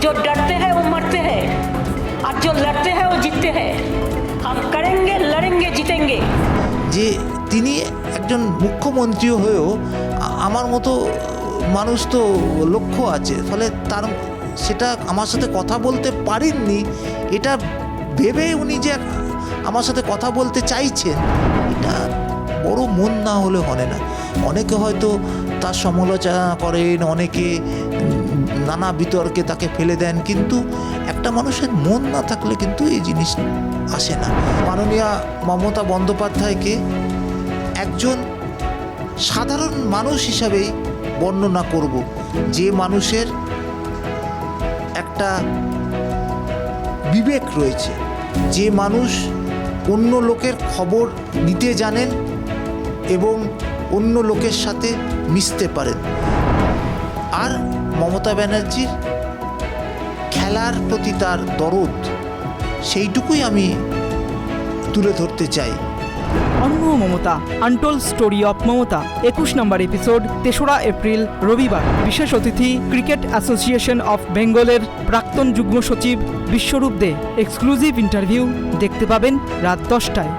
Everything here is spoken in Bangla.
जो डरते हैं वो मरते हैं और जो लड़ते हैं वो जीतते हैं। हम करेंगे, लड़ेंगे, जीतेंगे। যে তিনি একজন মুখ্যমন্ত্রী হয়েও আমার মতো মানুষ তো লক্ষ্য আছে, ফলে তার সেটা আমার সাথে কথা বলতে পারেননি, এটা ভেবে উনি যে আমার সাথে কথা বলতে চাইছেন, এটা বড় মন না হলে হয় না। অনেকে হয়তো তার সমালোচনা করেন, অনেকে নানা বিতর্কে তাকে ফেলে দেন, কিন্তু একটা মানুষের মন না থাকলে কিন্তু এই জিনিস আসে না। মাননীয়া মমতা বন্দ্যোপাধ্যায়কে একজন সাধারণ মানুষ হিসাবেই বর্ণনা করব, যে মানুষের একটা বিবেক রয়েছে, যে মানুষ অন্য লোকের খবর নিতে জানেন এবং অন্য লোকের সাথে মিশতে পারেন। আর মমতা ব্যানার্জির খেলার প্রতি তার দরদ, সেইটুকুই আমি তুলে ধরতে চাই। অন্য Mamata, untold story of Mamata, 21 number episode 3রা এপ্রিল রবিবার। বিশেষ অতিথি ক্রিকেট অ্যাসোসিয়েশন অফ বেঙ্গলের প্রাক্তন যুগ্ম সচিব বিশ্বরূপ দে। এক্সক্লুসিভ ইন্টারভিউ দেখতে পাবেন রাত 10টায়।